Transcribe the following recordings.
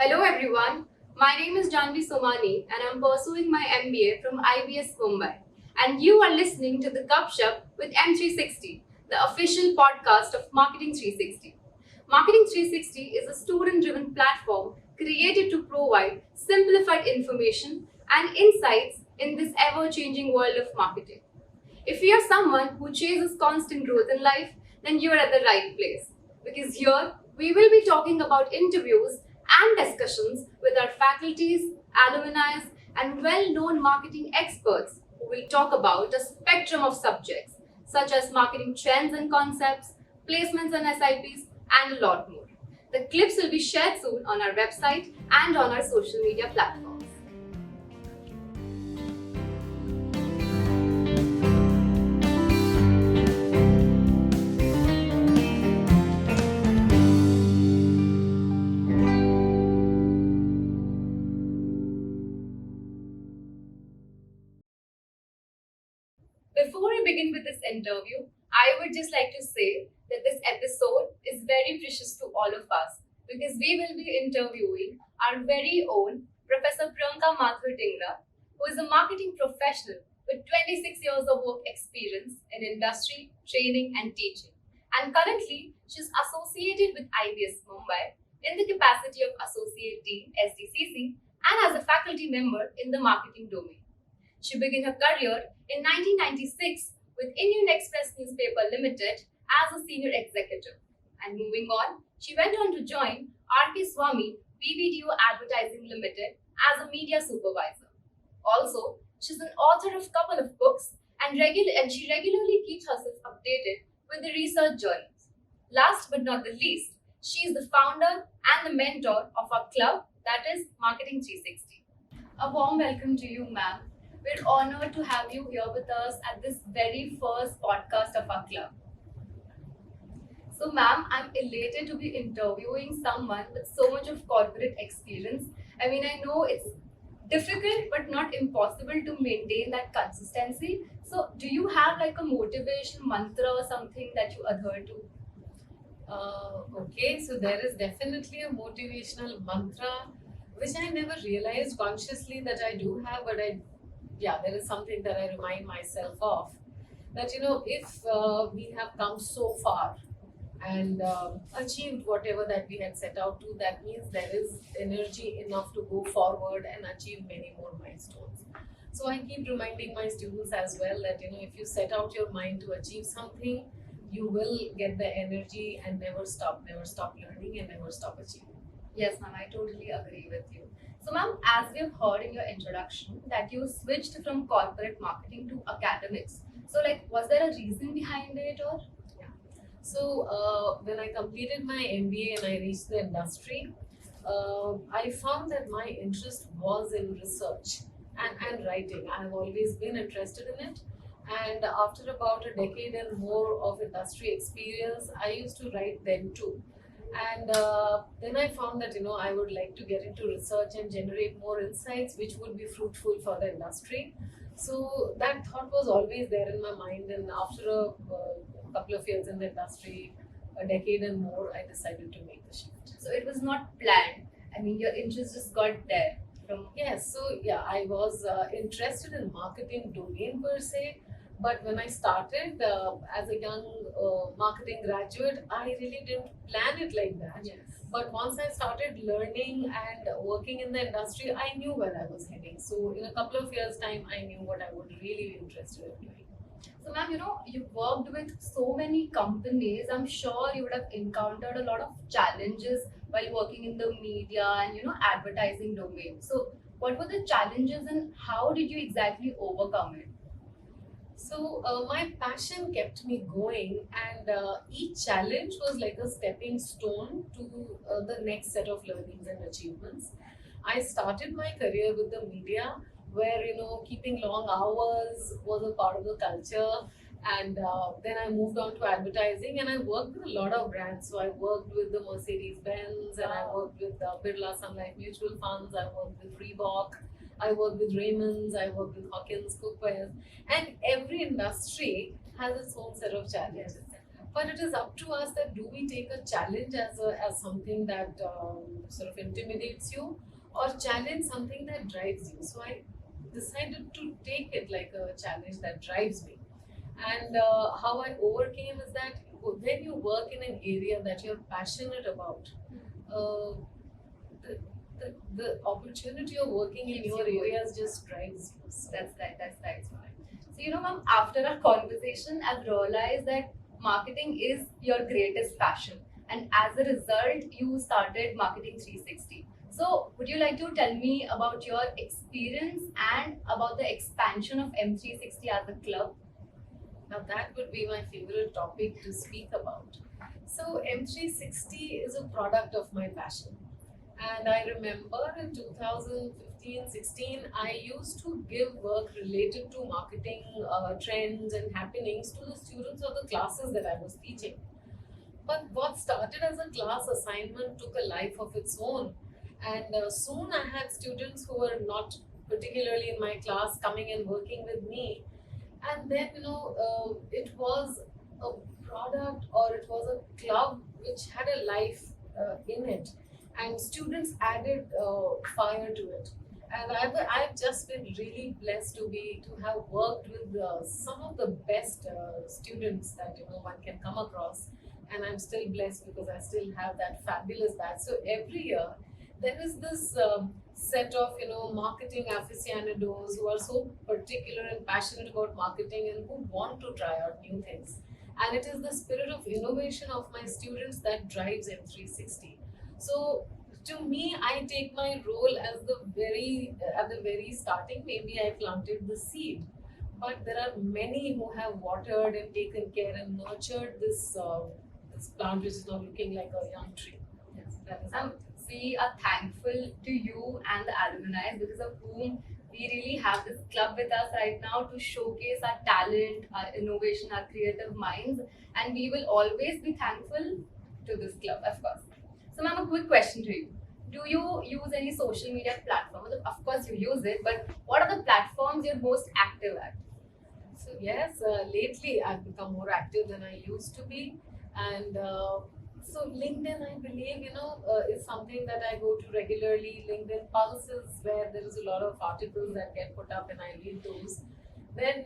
Hello everyone, my name is Janvi Somani and I'm pursuing my MBA from IBS Mumbai. And you are listening to the Gupshup with M360, the official podcast of Marketing 360. Marketing 360 is a student driven platform created to provide simplified information and insights in this ever changing world of marketing. If you are someone who chases constant growth in life, then you are at the right place. Because here we will be talking about interviews and discussions with our faculties, alumni, and well known marketing experts who will talk about a spectrum of subjects such as marketing trends and concepts, placements and SIPs, and a lot more. The clips will be shared soon on our website and on our social media platforms. Before we begin with this interview, I would just like to say that this episode is very precious to all of us because we will be interviewing our very own Professor Priyanka Mathur Dhingra, who is a marketing professional with 26 years of work experience in industry, training, and teaching. And currently, she's associated with IBS Mumbai in the capacity of Associate Dean SDCC and as a faculty member in the marketing domain. She began her career in 1996 with Indian Express Newspaper Limited as a senior executive. And moving on, she went on to join R.K. Swamy BBDO Advertising Limited as a media supervisor. Also, she's an author of a couple of books and she regularly keeps herself updated with the research journals. Last but not the least, she is the founder and the mentor of our club, that is Marketing 360. A warm welcome to you, ma'am. We're honored to have you here with us at this very first podcast of our club. So, ma'am, I'm elated to be interviewing someone with so much of corporate experience. I mean, I know it's difficult but not impossible to maintain that consistency. So, do you have like a motivation mantra or something that you adhere to? Okay, so there is definitely a motivational mantra which I never realized consciously that I do have, but there is something that I remind myself of that if we have come so far and achieved whatever that we had set out to, that means there is energy enough to go forward and achieve many more milestones. So I keep reminding my students as well that if you set out your mind to achieve something, you will get the energy and never stop learning and never stop achieving. Yes, ma'am, I totally agree with you. So, ma'am, as we've heard in your introduction that you switched from corporate marketing to academics. So, like, was there a reason behind it or? Yeah. So when I completed my MBA and I reached the industry, I found that my interest was in research and writing. I've always been interested in it. And after about a decade and more of industry experience, I used to write then too. And then I found that I would like to get into research and generate more insights which would be fruitful for the industry. So that thought was always there in my mind, and after a couple of years in the industry, a decade and more, I decided to make the shift. So, it was not planned. I mean, your interest just got there from. Yes, so yeah, I was interested in marketing domain per se, but when I started as a young marketing graduate, I really didn't plan it like that. Yes. But once I started learning and working in the industry, I knew where I was heading. So in a couple of years' time, I knew what I would really be interested in doing. So, ma'am, you worked with so many companies. I'm sure you would have encountered a lot of challenges while working in the media and advertising domain. So, what were the challenges and how did you exactly overcome it? So my passion kept me going, and each challenge was like a stepping stone to the next set of learnings and achievements. I started my career with the media, where keeping long hours was a part of the culture, and then I moved on to advertising, and I worked with a lot of brands. So I worked with the Mercedes Benz, and I worked with Birla Sun Life Mutual Funds. I worked with Reebok. I work with Raymond's, I work with Hawkins Cookware, and every industry has its own set of challenges. But it is up to us that do we take a challenge as something that sort of intimidates you, or challenge something that drives you. So I decided to take it like a challenge that drives me. And how I overcame is that when you work in an area that you're passionate about, uh, the, the opportunity of working in Keeps your you going. areas just drives you. So, That's right. That's right. So, ma'am, after our conversation, I've realized that marketing is your greatest passion. And as a result, you started Marketing 360. So, would you like to tell me about your experience and about the expansion of M360 as a club? now that would be my favorite topic to speak about. So M360 is a product of my passion. And I remember in 2015-16, I used to give work related to marketing trends and happenings to the students of the classes that I was teaching. But what started as a class assignment took a life of its own. And soon I had students who were not particularly in my class coming and working with me. And then, it was a product, or it was a club which had a life in it. And students added fire to it. And I've just been really blessed to have worked with some of the best students that one can come across, and I'm still blessed because I still have that fabulous batch. So every year there is this set of marketing aficionados who are so particular and passionate about marketing and who want to try out new things. And it is the spirit of innovation of my students that drives M360. So to me, I take my role as the very at the very starting. Maybe I planted the seed, but there are many who have watered and taken care and nurtured this plant, which is now looking like a young tree. Yes, that is how it is. We are thankful to you and the alumni, because of whom we really have this club with us right now to showcase our talent, our innovation, our creative minds, and we will always be thankful to this club, of course. So, ma'am, a quick question to you. Do you use any social media platform? Of course, you use it, but what are the platforms you're most active at? So yes, lately I've become more active than I used to be, and so LinkedIn, I believe, is something that I go to regularly. LinkedIn Pulses, where there is a lot of articles that get put up, and I read those. Then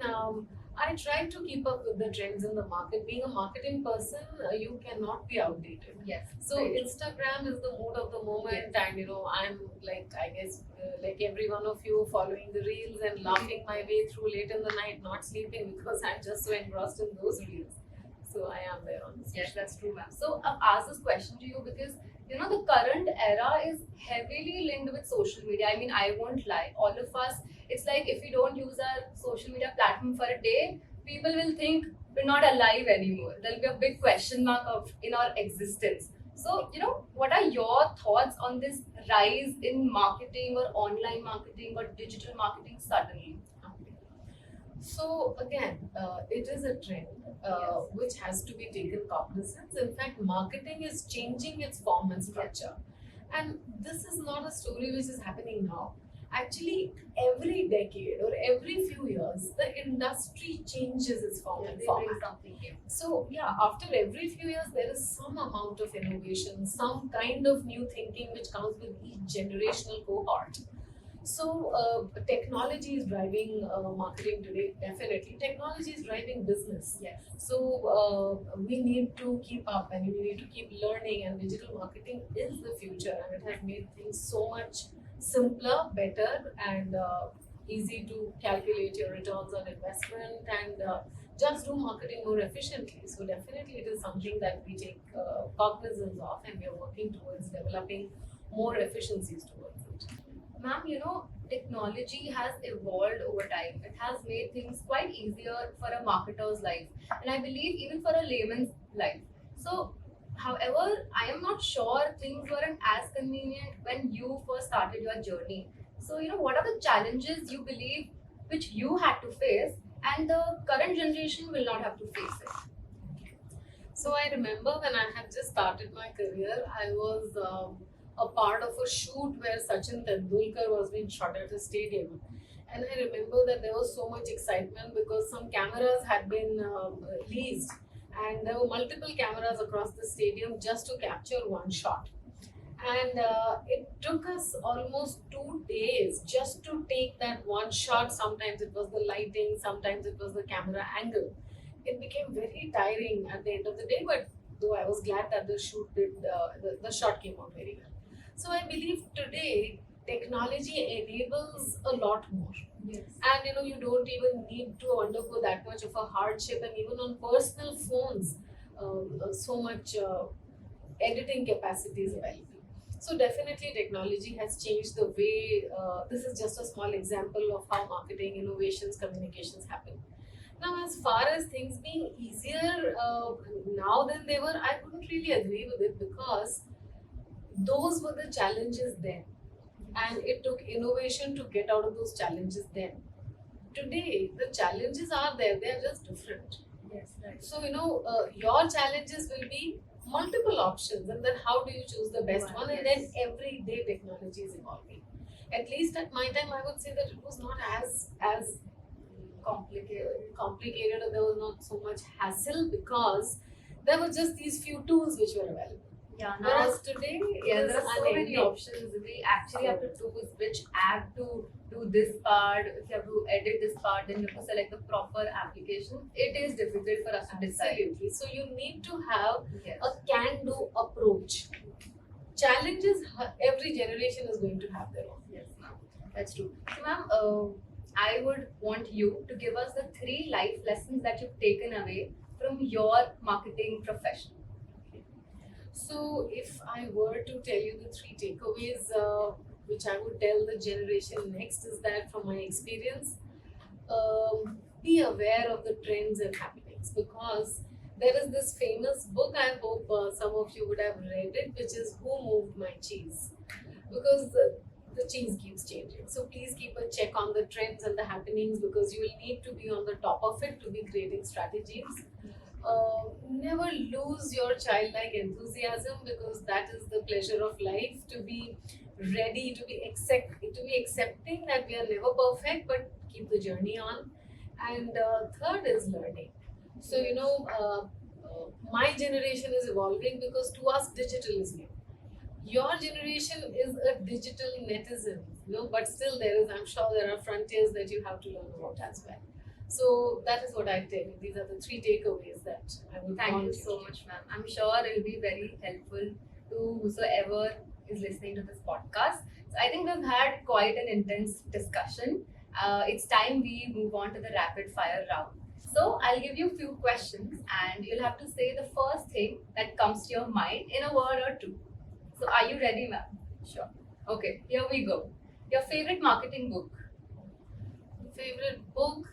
I try to keep up with the trends in the market. Being a marketing person, you cannot be outdated. Yes. So very true. Instagram is the mood of the moment, and I'm like, I guess, like every one of you, following the reels and laughing my way through late in the night, not sleeping because I'm just so engrossed in those reels. So I am there on this. Yes, that's true, ma'am. So I've asked this question to you because the current era is heavily linked with social media. I mean, I won't lie. All of us, it's like if we don't use our social media platform for a day, people will think we're not alive anymore. There'll be a big question mark of in our existence. So, what are your thoughts on this rise in marketing or online marketing or digital marketing suddenly? So again, it is a trend which has to be taken cognizance. In fact, marketing is changing its form and structure, and this is not a story which is happening now. Actually, every decade or every few years, the industry changes its form and They format. bring something new. So yeah, after every few years, there is some amount of innovation, some kind of new thinking which comes with each generational cohort. So technology is driving marketing today. Definitely, technology is driving business. Yes. So we need to keep up, and we need to keep learning. And digital marketing is the future, and it has made things so much simpler, better, and easy to calculate your returns on investment and just do marketing more efficiently. So definitely, it is something that we take cognizance of, and we are working towards developing more efficiencies towards it. Ma'am, technology has evolved over time. It has made things quite easier for a marketer's life, and I believe even for a layman's life. So, however, I am not sure things weren't as convenient when you first started your journey. So, what are the challenges you believe which you had to face, and the current generation will not have to face it? So I remember when I had just started my career, I was a part of a shoot where Sachin Tendulkar was being shot at a stadium. And I remember that there was so much excitement because some cameras had been leased, and there were multiple cameras across the stadium just to capture one shot. And it took us almost 2 days just to take that one shot. Sometimes it was the lighting, sometimes it was the camera angle. It became very tiring at the end of the day, but though I was glad that the shot came out very well. So I believe today technology enables a lot more. Yes. And you don't even need to undergo that much of a hardship, and even on personal phones, so much editing capacity is available. So definitely technology has changed the way, this is just a small example of how marketing, innovations, communications happen. Now, as far as things being easier now than they were, I wouldn't really agree with it, because those were the challenges then, and it took innovation to get out of those challenges then. Today, the challenges are there, they are just different. Yes, right. So, your challenges will be multiple options, and then how do you choose the best one? And then Yes. every day technology is evolving. At least at my time, I would say that it was not as complicated, or there was not so much hassle, because there were just these few tools which were available. Yeah, now Whereas today, yeah, it is there are so many unending. options. We actually have to choose which app to do this part. If you have to edit this part, then you have to select the proper application. It is difficult for us to decide. Absolutely. So you need to have Yes. a can-do approach. Challenges, every generation is going to have their own. Yes, ma'am. That's true. So, ma'am, I would want you to give us the 3 life lessons that you've taken away from your marketing profession. So, if I were to tell you the 3 takeaways, which I would tell the generation next, is that from my experience, be aware of the trends and happenings, because there is this famous book, I hope some of you would have read it, which is Who Moved My Cheese? Because the cheese keeps changing. So please keep a check on the trends and the happenings, because you will need to be on the top of it to be creating strategies. Never lose your childlike enthusiasm, because that is the pleasure of life. To be ready, to be accepting that we are never perfect, but keep the journey on. And third is learning. So my generation is evolving, because to us digital is new. Your generation is a digital netizen, but still I'm sure there are frontiers that you have to learn about as well. So that is what I tell you. These are the 3 takeaways that I would Thank want you to so keep. much, ma'am. I'm sure it will be very helpful to whosoever is listening to this podcast. So I think we've had quite an intense discussion. It's time we move on to the rapid fire round. So I'll give you a few questions, and you'll have to say the first thing that comes to your mind in a word or two. So are you ready, ma'am? Sure. Okay, here we go. Your favorite marketing book? Favorite book?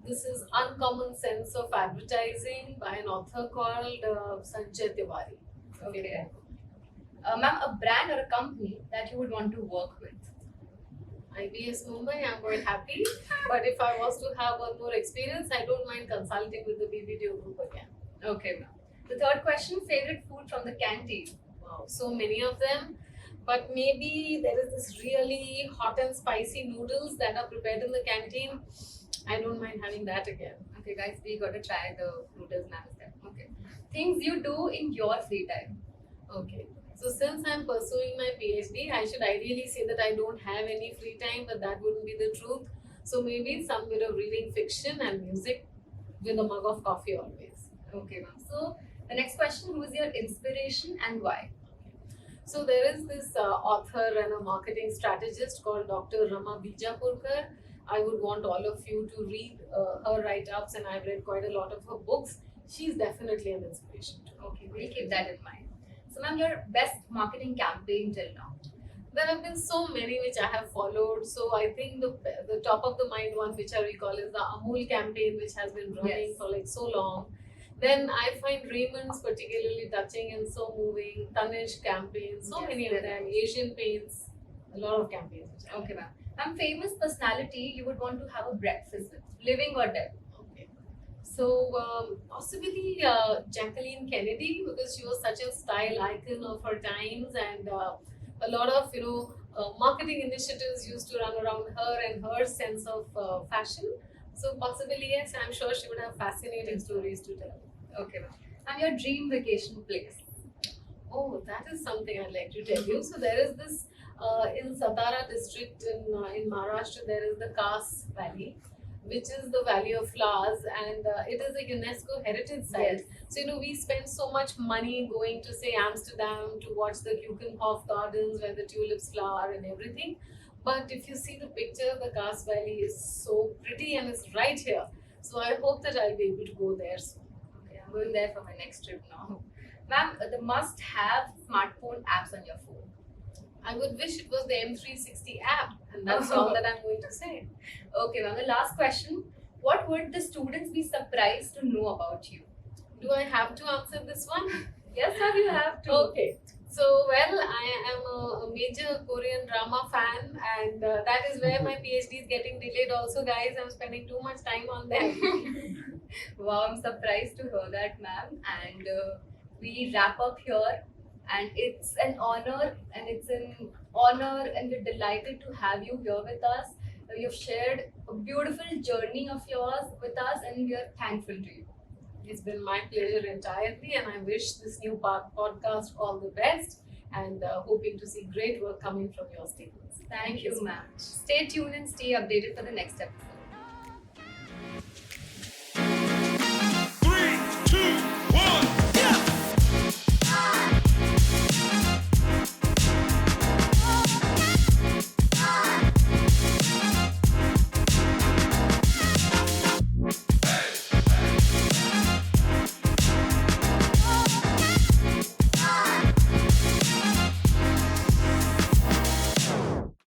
This is Uncommon Sense of Advertising by an author called Sanjay Tiwari. Okay. Ma'am, a brand or a company that you would want to work with? IBS Mumbai, I'm quite happy. But if I was to have one more experience, I don't mind consulting with the BBDO group again. Okay, ma'am. The third question, favorite food from the canteen? Wow, so many of them. But maybe there is this really hot and spicy noodles that are prepared in the canteen. I don't mind having that again. Okay, guys, we got to try the noodles, ma'am. Okay. Things you do in your free time? Okay. So since I'm pursuing my PhD, I should ideally say that I don't have any free time, but that wouldn't be the truth. So maybe some bit of reading fiction and music with a mug of coffee always. Okay, ma'am. So the next question, who is your inspiration and why? So there is this author and a marketing strategist called Dr. Rama Bijapurkar. I would want all of you to read her write-ups, and I've read quite a lot of her books. She's definitely an inspiration too. Okay, we'll keep that in mind. So ma'am, your best marketing campaign till now? There have been so many which I have followed. So I think the top of the mind one which I recall is the Amul campaign, which has been running Yes. for like so long. Then I find Raymond's particularly touching and so moving. Tanish campaigns, so Yes, many there of them. are. Asian Paints, a lot of campaigns. Which I Okay, like. ma'am. Ma'am, famous personality you would want to have a breakfast with, living or dead? Okay. So possibly Jacqueline Kennedy, because she was such a style icon of her times, and a lot of marketing initiatives used to run around her and her sense of fashion. So possibly yes, I'm sure she would have fascinating stories to tell. Okay, ma'am. And your dream vacation place? Oh, that is something I'd like to tell you. So there is this in Satara district in Maharashtra. There is the Kas Valley, which is the Valley of Flowers, and it is a UNESCO heritage site. Yes. So we spend so much money going to say Amsterdam to watch the Keukenhof Gardens where the tulips flower and everything. But if you see the picture, the Kas Valley is so pretty and it's right here. So I hope that I'll be able to go there soon. Okay, I'm going there for my next trip now. Ma'am, the must-have smartphone apps on your phone. I would wish it was the M360 app, and that's all that I'm going to say. Okay, ma'am. The last question: what would the students be surprised to know about you? Do I have to answer this one? Yes, ma'am. You have to. Okay. So, well, I am a major Korean drama fan, and that is where my PhD is getting delayed. Also, guys, I'm spending too much time on them. Wow, I'm surprised to hear that, ma'am. And we wrap up here. And it's an honor, and we're delighted to have you here with us. You've shared a beautiful journey of yours with us, and we are thankful to you. It's been my pleasure entirely, and I wish this new podcast all the best, and hoping to see great work coming from your students. Thank you, ma'am. Stay tuned and stay updated for the next episode.